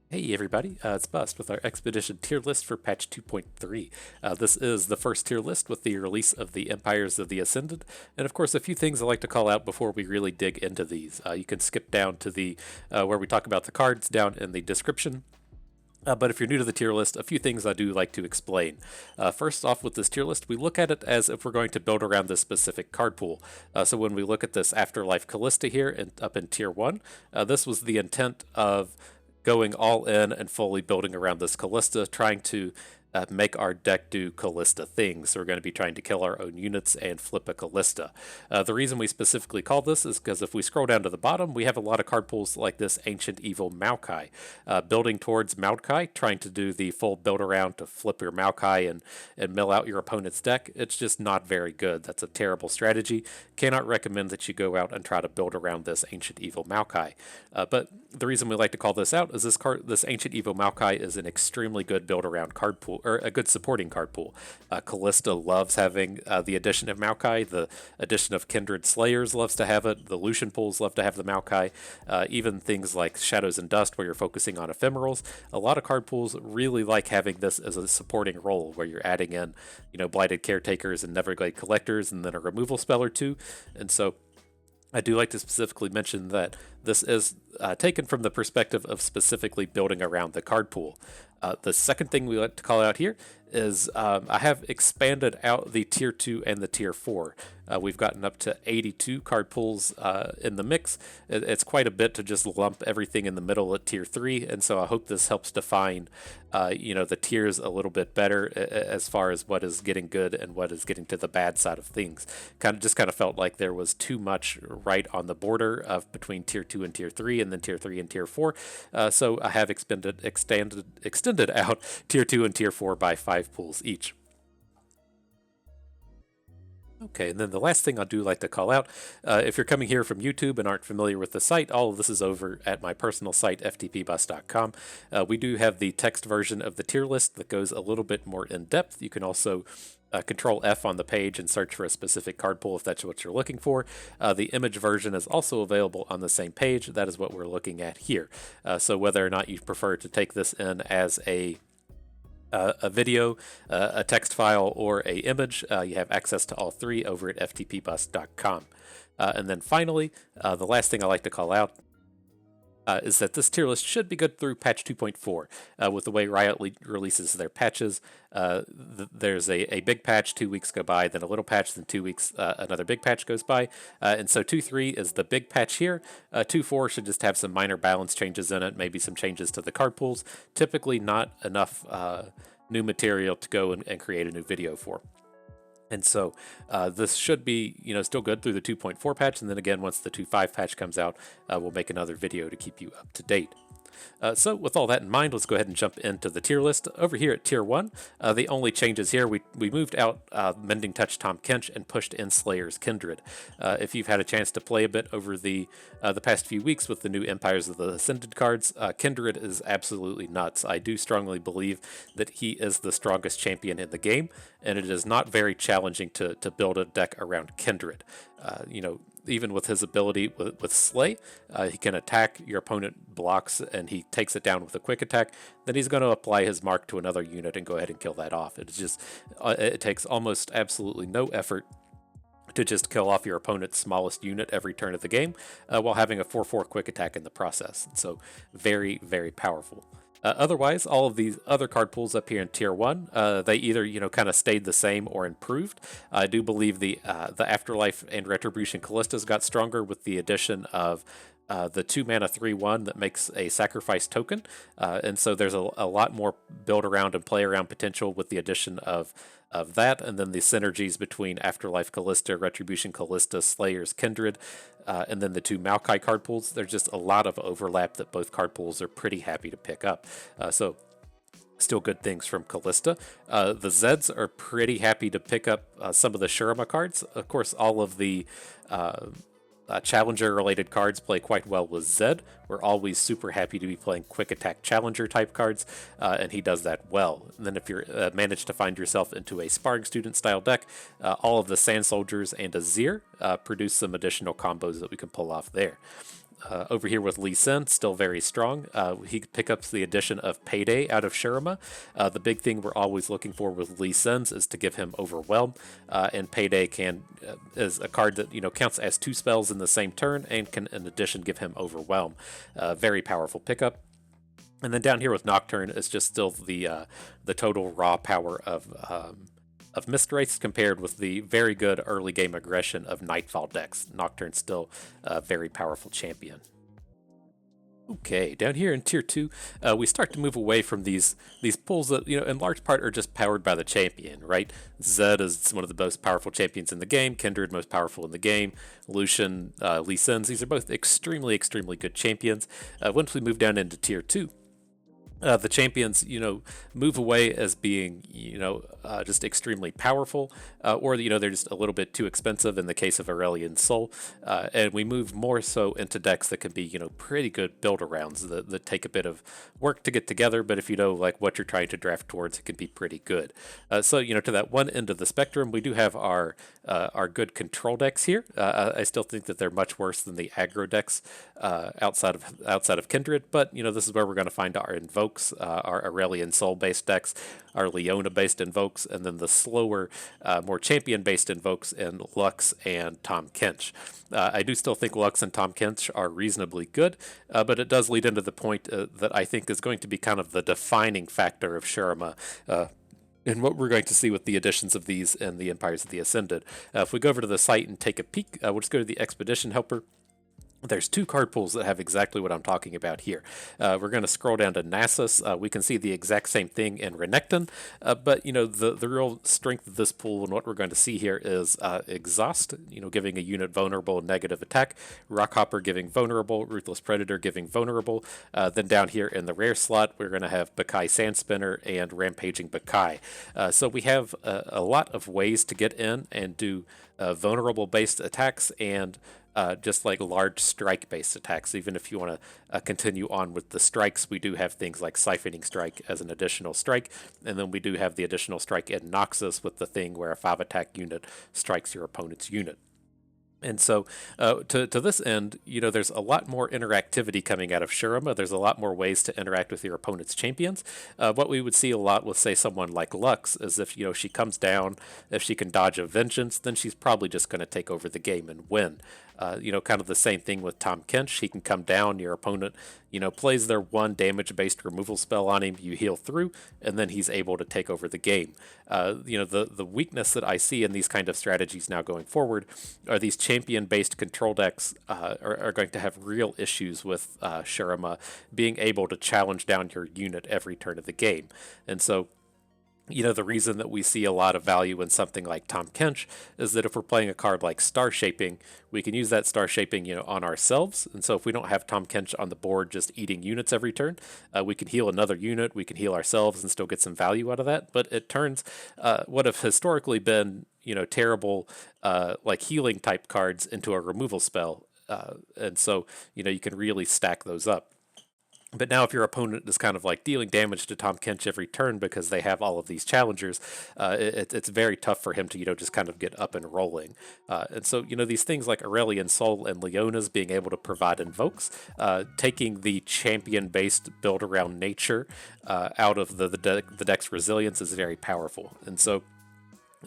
Hey everybody, it's Bust with our Expedition tier list for patch 2.3. This is the first tier list with the release of the Empires of the Ascended, and of course a few things I like to call out before we really dig into these. You can skip down to the where we talk about the cards down in the description. But if you're new to the tier list, a few things I do like to explain. First off, with this tier list, we look at it as if we're going to build around this specific card pool. So when we look at this Afterlife Callista here and up in tier 1, this was the intent of going all in and fully building around this Callista, trying to make our deck do Callista things. So we're going to be trying to kill our own units and flip a Callista. The reason we specifically call this is because if we scroll down to the bottom, we have a lot of card pools like this Ancient Evil Maokai. Building towards Maokai, trying to do the full build around to flip your Maokai and mill out your opponent's deck, it's just not very good. That's a terrible strategy. Cannot recommend that you go out and try to build around this Ancient Evil Maokai. But the reason we like to call this out is this Ancient Evil Maokai is an extremely good build around card pool, or a good supporting card pool. Callista loves having the addition of Maokai. The addition of Kindred Slayers loves to have it. The Lucian pools love to have the Maokai. Even things like Shadows and Dust, where you're focusing on ephemerals. A lot of card pools really like having this as a supporting role, where you're adding in, Blighted Caretakers and Neverglade Collectors, and then a removal spell or two. And so I do like to specifically mention that this is taken from the perspective of specifically building around the card pool. The second thing we like to call out here is I have expanded out the tier 2 and the tier 4. We've gotten up to 82 card pools in the mix. It's quite a bit to just lump everything in the middle at tier 3, and so I hope this helps define the tiers a little bit better as far as what is getting good and what is getting to the bad side of things. Kind of felt like there was too much right on the border of between tier 2 and tier 3, and then tier 3 and tier 4. So I have extended out tier 2 and tier 4 by 5 pools each. Okay, and then the last thing I do like to call out, if you're coming here from YouTube and aren't familiar with the site, all of this is over at my personal site, ftpbus.com. We do have the text version of the tier list that goes a little bit more in depth. You can also Control F on the page and search for a specific card pool if that's what you're looking for. The image version is also available on the same page. That is what we're looking at here. So whether or not you prefer to take this in as a video, a text file, or a image, you have access to all three over at ftpbus.com. And then finally, the last thing I like to call out is that this tier list should be good through patch 2.4. With the way Riot releases their patches, there's a big patch, 2 weeks go by, then a little patch, then 2 weeks, another big patch goes by. And so 2.3 is the big patch here. 2.4 should just have some minor balance changes in it, maybe some changes to the card pools. Typically not enough new material to go and create a new video for. And so this should be, still good through the 2.4 patch. And then again, once the 2.5 patch comes out, we'll make another video to keep you up to date. So with all that in mind, let's go ahead and jump into the tier list. Over here at tier 1, the only changes here, we moved out Mending Touch Tom Kench and pushed in Slayer's Kindred. If you've had a chance to play a bit over the past few weeks with the new Empires of the Ascended cards, Kindred is absolutely nuts. I do strongly believe that he is the strongest champion in the game, and it is not very challenging to build a deck around Kindred. Even with his ability with Slay, he can attack, your opponent blocks, and he takes it down with a quick attack. Then he's going to apply his mark to another unit and go ahead and kill that off. It's just, it takes almost absolutely no effort to just kill off your opponent's smallest unit every turn of the game, while having a 4/4 quick attack in the process. So very, very powerful. Otherwise, all of these other card pools up here in tier 1, they either kind of stayed the same or improved. I do believe the Afterlife and Retribution Callistas got stronger with the addition of the 2 mana 3/1 that makes a sacrifice token, and so there's a lot more build around and play around potential with the addition of that, and then the synergies between Afterlife Callista, Retribution Callista, Slayer's Kindred, and then the 2 Maokai card pools. There's just a lot of overlap that both card pools are pretty happy to pick up. So still good things from Callista. The Zeds are pretty happy to pick up some of the Shurima cards. Of course, all of the Challenger related cards play quite well with Zed. We're always super happy to be playing quick attack Challenger type cards, and he does that well. And then if you manage to find yourself into a Sparring Student style deck, all of the Sand Soldiers and Azir produce some additional combos that we can pull off there. Over here with Lee Sin, still very strong. He picks up the addition of Payday out of Shurima. The big thing we're always looking for with Lee Sin's is to give him Overwhelm, and Payday is a card that counts as 2 spells in the same turn and can in addition give him Overwhelm. Very powerful pickup. And then down here with Nocturne is just still the total raw power of Mist compared with the very good early game aggression of Nightfall decks. Nocturne's still a very powerful champion. Okay, down here in Tier 2, we start to move away from these pulls that, in large part are just powered by the champion, right? Zed is one of the most powerful champions in the game, Kindred most powerful in the game, Lucian, Lee Sin's, these are both extremely, extremely good champions. Once we move down into Tier 2, the champions, move away as being, just extremely powerful, or they're just a little bit too expensive in the case of Aurelian Soul, and we move more so into decks that can be, pretty good build-arounds that take a bit of work to get together, but if you know like what you're trying to draft towards, it can be pretty good. So to that one end of the spectrum, we do have our good control decks here. I still think that they're much worse than the aggro decks outside of Kindred, but this is where we're going to find our Invoke, our Aurelian Soul-based decks, our Leona-based Invokes, and then the slower, more champion-based Invokes in Lux and Tahm Kench. I do still think Lux and Tahm Kench are reasonably good, but it does lead into the point that I think is going to be kind of the defining factor of Shurima, and what we're going to see with the additions of these and the Empires of the Ascended. If we go over to the site and take a peek, we'll just go to the Expedition Helper. There's 2 card pools that have exactly what I'm talking about here. We're going to scroll down to Nasus. We can see the exact same thing in Renekton, but the real strength of this pool and what we're going to see here is Exhaust, giving a unit vulnerable and negative attack, Rockhopper giving vulnerable, Ruthless Predator giving vulnerable. Then down here in the rare slot, we're going to have Bakai Sandspinner and Rampaging Bakai. So we have a lot of ways to get in and do vulnerable-based attacks and just like large strike-based attacks. Even if you want to continue on with the strikes, we do have things like Siphoning Strike as an additional strike, and then we do have the additional strike in Noxus with the thing where a 5-attack unit strikes your opponent's unit. And so to this end, there's a lot more interactivity coming out of Shurima. There's a lot more ways to interact with your opponent's champions. What we would see a lot with, say, someone like Lux is if, she comes down, if she can dodge a Vengeance, then she's probably just going to take over the game and win. Kind of the same thing with Tahm Kench. He can come down, your opponent, plays their 1 damage-based removal spell on him, you heal through, and then he's able to take over the game. The weakness that I see in these kind of strategies now going forward are these champion-based control decks are going to have real issues with Shurima being able to challenge down your unit every turn of the game. And so the reason that we see a lot of value in something like Tahm Kench is that if we're playing a card like Star Shaping, we can use that Star Shaping, on ourselves. And so if we don't have Tahm Kench on the board just eating units every turn, we can heal another unit, we can heal ourselves and still get some value out of that. But it turns what have historically been, terrible like healing type cards into a removal spell. And so, you can really stack those up. But now if your opponent is kind of like dealing damage to Tahm Kench every turn because they have all of these challengers, it's very tough for him to, just kind of get up and rolling. And so, these things like Aurelian Soul and Leona's being able to provide invokes, taking the champion-based build around nature out of the deck's resilience is very powerful. And so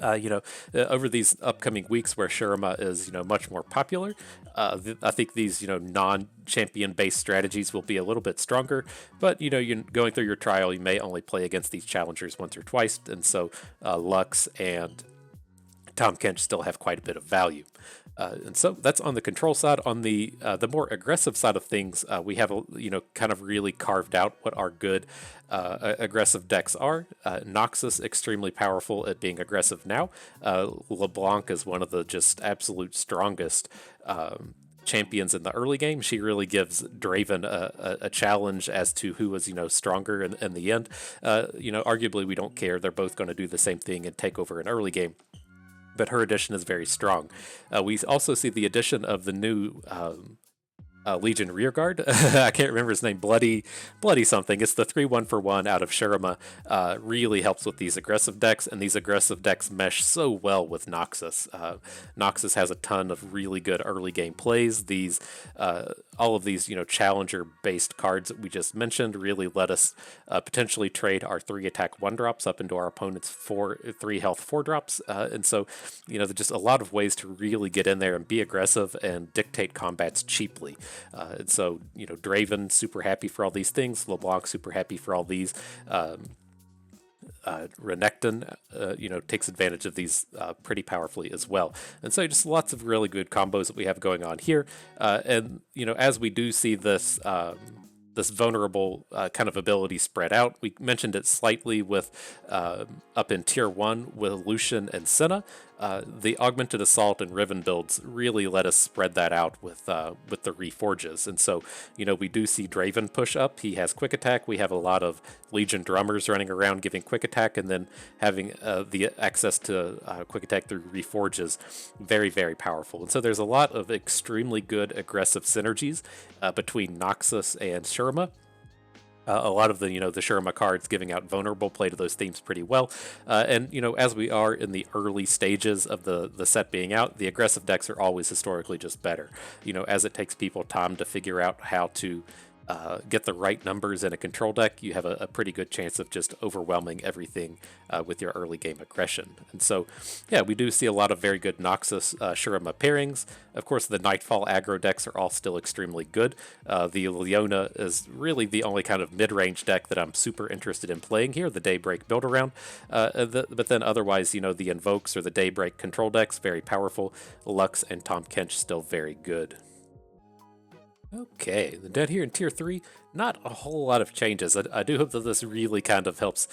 over these upcoming weeks where Shurima is, much more popular, I think these, non-champion based strategies will be a little bit stronger, but, you going through your trial, you may only play against these challengers once or twice, and so Lux and Tahm Kench still have quite a bit of value. And so that's on the control side. On the more aggressive side of things, we have kind of really carved out what our good aggressive decks are. Noxus extremely powerful at being aggressive now. LeBlanc is one of the just absolute strongest champions in the early game. She really gives Draven a challenge as to who was stronger in the end. Arguably we don't care. They're both going to do the same thing and take over an early game. But her addition is very strong. We also see the addition of the new Legion Rearguard. I can't remember his name. Bloody something. It's the 3-1 for 1 out of Shurima. Really helps with these aggressive decks, and these aggressive decks mesh so well with Noxus. Noxus has a ton of really good early game plays. These all of these, challenger-based cards that we just mentioned really let us potentially trade our 3 attack 1 drops up into our opponent's 3 health 4 drops. And so, there's just a lot of ways to really get in there and be aggressive and dictate combats cheaply. And so, Draven, super happy for all these things. LeBlanc, super happy for all these. Renekton, takes advantage of these pretty powerfully as well. And so just lots of really good combos that we have going on here. And, as we do see this this vulnerable kind of ability spread out, we mentioned it slightly with up in tier 1 with Lucian and Senna. The Augmented Assault and Riven builds really let us spread that out with the Reforges. And so, we do see Draven push up. He has Quick Attack. We have a lot of Legion Drummers running around giving Quick Attack, and then having the access to Quick Attack through Reforges. Very, very powerful. And so there's a lot of extremely good aggressive synergies between Noxus and Shurima. A lot of the the Shurima cards giving out vulnerable play to those themes pretty well, and as we are in the early stages of the set being out, the aggressive decks are always historically just better. As it takes people time to figure out how to get the right numbers in a control deck, you have a pretty good chance of just overwhelming everything with your early game aggression. And so, yeah, we do see a lot of very good Noxus Shurima pairings. Of course, the Nightfall aggro decks are all still extremely good. The Leona is really the only kind of mid-range deck that I'm super interested in playing here, the Daybreak build-around. But then otherwise, the Invokes or the Daybreak control decks, very powerful. Lux and Tahm Kench still very good. Okay, then down here in Tier 3, not a whole lot of changes. I do hope that this really kind of helps,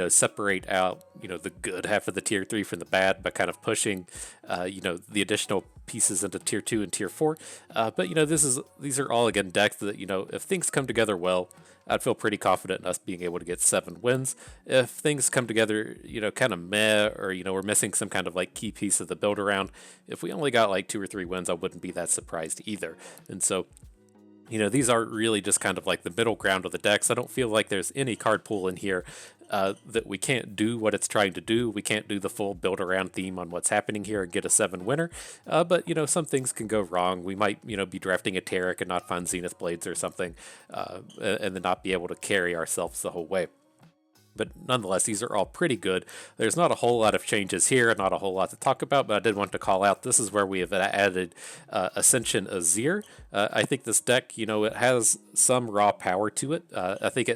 separate out, the good half of the Tier 3 from the bad by kind of pushing, the additional pieces into Tier 2 and Tier 4. But, these are all, again, decks that, if things come together well, I'd feel pretty confident in us being able to get 7 wins. If things come together, kind of meh, or, we're missing some kind of, key piece of the build around, if we only got, 2 or 3 wins, I wouldn't be that surprised either. And so, these are really just kind of the middle ground of the decks. I don't feel like there's any card pool in here that we can't do what it's trying to do. We can't do the full build around theme on what's happening here and get a 7 winner. But, some things can go wrong. We might, be drafting a Taric and not find Zenith Blades or something, and then not be able to carry ourselves the whole way. But nonetheless, these are all pretty good. There's not a whole lot of changes here, not a whole lot to talk about, but I did want to call out, this is where we have added Ascension Azir. I think this deck, it has some raw power to it. I think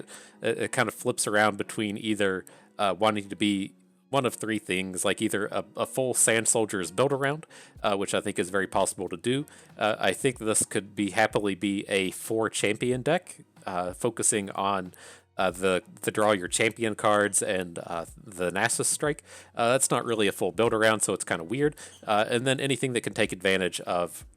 it kind of flips around between either wanting to be one of 3 things, either a full Sand Soldiers build around, which I think is very possible to do. I think this could happily be a 4 champion deck, focusing on the draw your champion cards and the Nasus Strike. That's not really a full build around, so it's kind of weird. And then anything that can take advantage of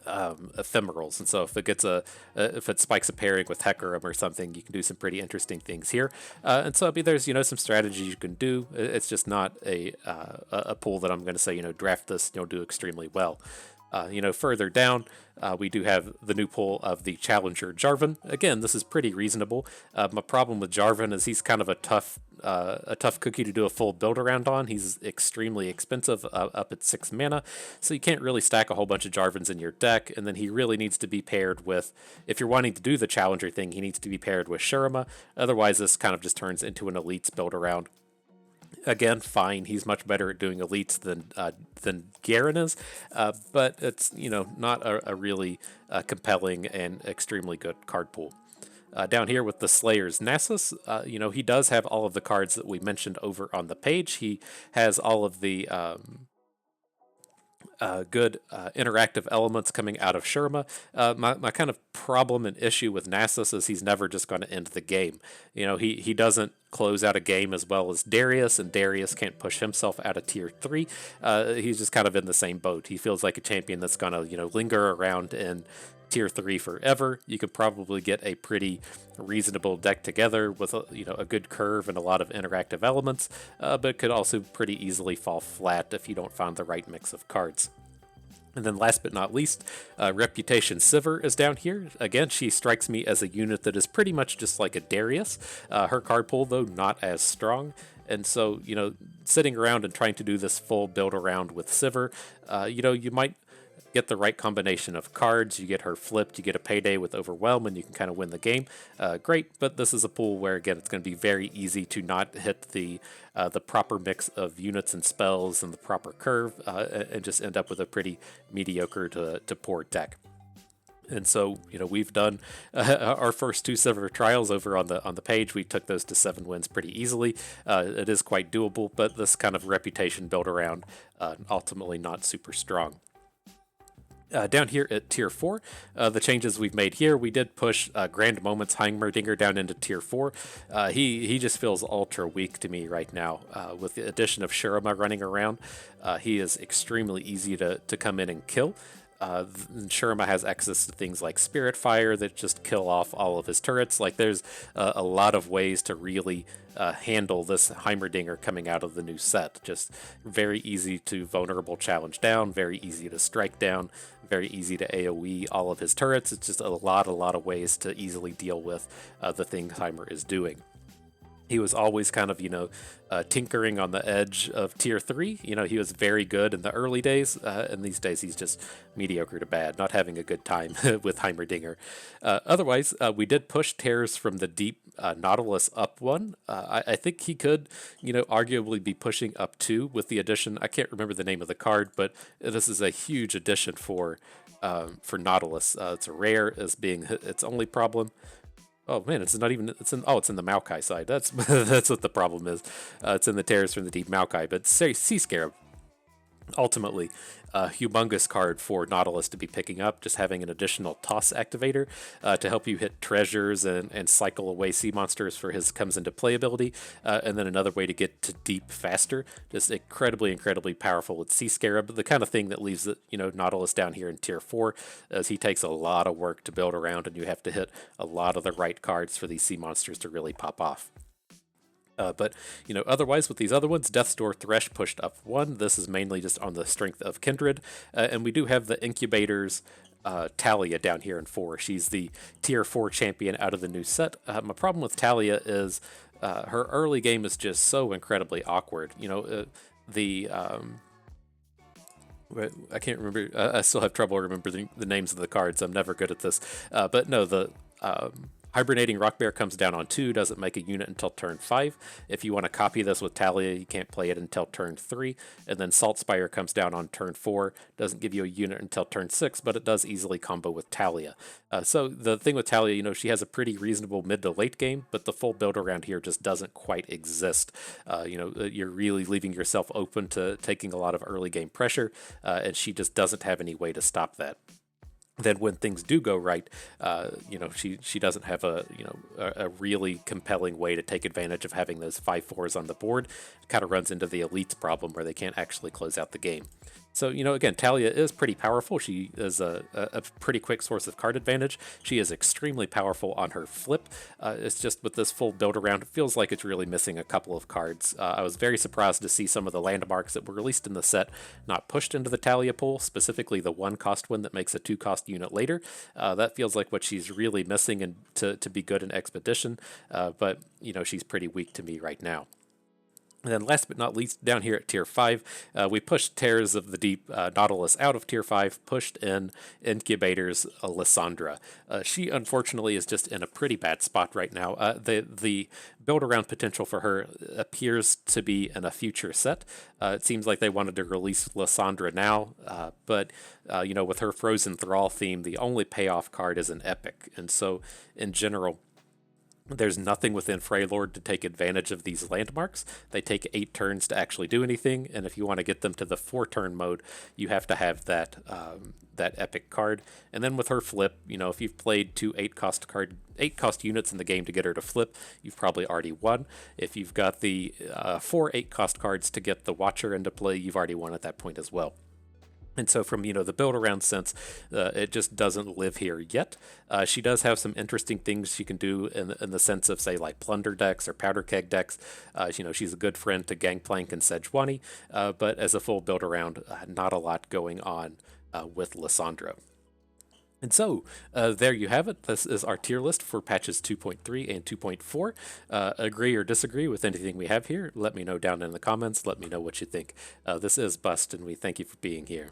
ephemerals, and so if if it spikes a pairing with Hecarim or something, you can do some pretty interesting things here. And so there's some strategies you can do. It's just not a pool that I'm going to say draft this, you'll do extremely well. Further down, we do have the new pull of the Challenger Jarvan. Again, this is pretty reasonable. My problem with Jarvan is he's kind of a tough cookie to do a full build around on. He's extremely expensive, up at 6 mana, so you can't really stack a whole bunch of Jarvans in your deck. And then he really needs to be paired with, if you're wanting to do the Challenger thing, he needs to be paired with Shurima. Otherwise, this kind of just turns into an Elites build around. Again, fine. He's much better at doing elites than Garen is, but it's not a really compelling and extremely good card pool. Down here with the Slayer's Nasus, he does have all of the cards that we mentioned over on the page. He has all of the good interactive elements coming out of Shurima. My kind of problem and issue with Nasus is he's never just going to end the game. He doesn't close out a game as well as Darius, and Darius can't push himself out of tier 3. He's just kind of in the same boat. He feels like a champion that's going to linger around in tier 3 forever. You could probably get a pretty reasonable deck together with a good curve and a lot of interactive elements, but it could also pretty easily fall flat if you don't find the right mix of cards. And then last but not least, Reputation Sivir is down here. Again, she strikes me as a unit that is pretty much just like a Darius. Her card pool, though, not as strong. And so, sitting around and trying to do this full build around with Sivir, you might get the right combination of cards, you get her flipped, you get a payday with Overwhelm, and you can kind of win the game. Great, but this is a pool where, again, it's going to be very easy to not hit the proper mix of units and spells and the proper curve, and just end up with a pretty mediocre to poor deck. And so, we've done our first 2 server trials over on the page. We took those to 7 wins pretty easily. It is quite doable, but this kind of reputation built around ultimately not super strong. Down here at Tier 4, the changes we've made here, we did push Grand Moments Heimerdinger down into Tier 4. He just feels ultra weak to me right now. With the addition of Shurima running around, he is extremely easy to come in and kill. Shurima has access to things like Spirit Fire that just kill off all of his turrets. Like, there's a lot of ways to really handle this Heimerdinger coming out of the new set. Just very easy to vulnerable challenge down, very easy to strike down, very easy to AoE all of his turrets. It's just a lot of ways to easily deal with the things Heimer is doing. He was always kind of, tinkering on the edge of Tier 3. He was very good in the early days, and these days he's just mediocre to bad, not having a good time with Heimerdinger. Otherwise, we did push Tears from the deep Nautilus up 1. I think he could, arguably be pushing up 2 with the addition. I can't remember the name of the card, but this is a huge addition for Nautilus. It's a rare as being its only problem. Oh man, it's not even. It's in the Maokai side. That's that's what the problem is. It's in the Terrors from the Deep Maokai, but Sea Scarab, ultimately, a humongous card for Nautilus to be picking up, just having an additional toss activator to help you hit treasures and cycle away sea monsters for his comes into play ability, and then another way to get to deep faster. Just incredibly powerful with Sea Scarab, the kind of thing that leaves Nautilus down here in Tier 4, as he takes a lot of work to build around, and you have to hit a lot of the right cards for these sea monsters to really pop off. But otherwise with these other ones, Death's Door Thresh pushed up 1. This is mainly just on the strength of Kindred. And we do have the Incubators Talia down here in 4. She's the Tier 4 champion out of the new set. My problem with Talia is her early game is just so incredibly awkward. I can't remember. I still have trouble remembering the names of the cards. I'm never good at this. But no, the Hibernating Rock Bear comes down on 2, doesn't make a unit until turn 5. If you want to copy this with Talia, you can't play it until turn 3. And then Salt Spire comes down on turn 4, doesn't give you a unit until turn 6, but it does easily combo with Talia. So the thing with Talia, she has a pretty reasonable mid to late game, but the full build around here just doesn't quite exist. You're really leaving yourself open to taking a lot of early game pressure, and she just doesn't have any way to stop that. Then when things do go right, she doesn't have a really compelling way to take advantage of having those 5/4s on the board. It kind of runs into the elites problem where they can't actually close out the game. So, again, Talia is pretty powerful. She is a pretty quick source of card advantage. She is extremely powerful on her flip. It's just with this full build around, it feels like it's really missing a couple of cards. I was very surprised to see some of the landmarks that were released in the set not pushed into the Talia pool, specifically the 1-cost one that makes a 2-cost unit later. That feels like what she's really missing and to be good in Expedition, but, she's pretty weak to me right now. And then last but not least, down here at Tier 5, we pushed Terrors of the Deep Nautilus out of Tier 5, pushed in Incubator's Lysandra. She, unfortunately, is just in a pretty bad spot right now. The build-around potential for her appears to be in a future set. It seems like they wanted to release Lysandra now, but, with her Frozen Thrall theme, the only payoff card is an Epic. And so, in general, there's nothing within Freylord to take advantage of these landmarks. They take 8 turns to actually do anything, and if you want to get them to the 4-turn mode, you have to have that epic card. And then with her flip, if you've played 2 8-cost units in the game to get her to flip, you've probably already won. If you've got the 4 8-cost cards to get the Watcher into play, you've already won at that point as well. And so from, the build-around sense, it just doesn't live here yet. She does have some interesting things she can do in the sense of, say, like Plunder decks or Powder Keg decks. She's a good friend to Gangplank and Sejuani, but as a full build-around, not a lot going on with Lysandra. And so, there you have it. This is our tier list for patches 2.3 and 2.4. Agree or disagree with anything we have here? Let me know down in the comments. Let me know what you think. This is Bust, and we thank you for being here.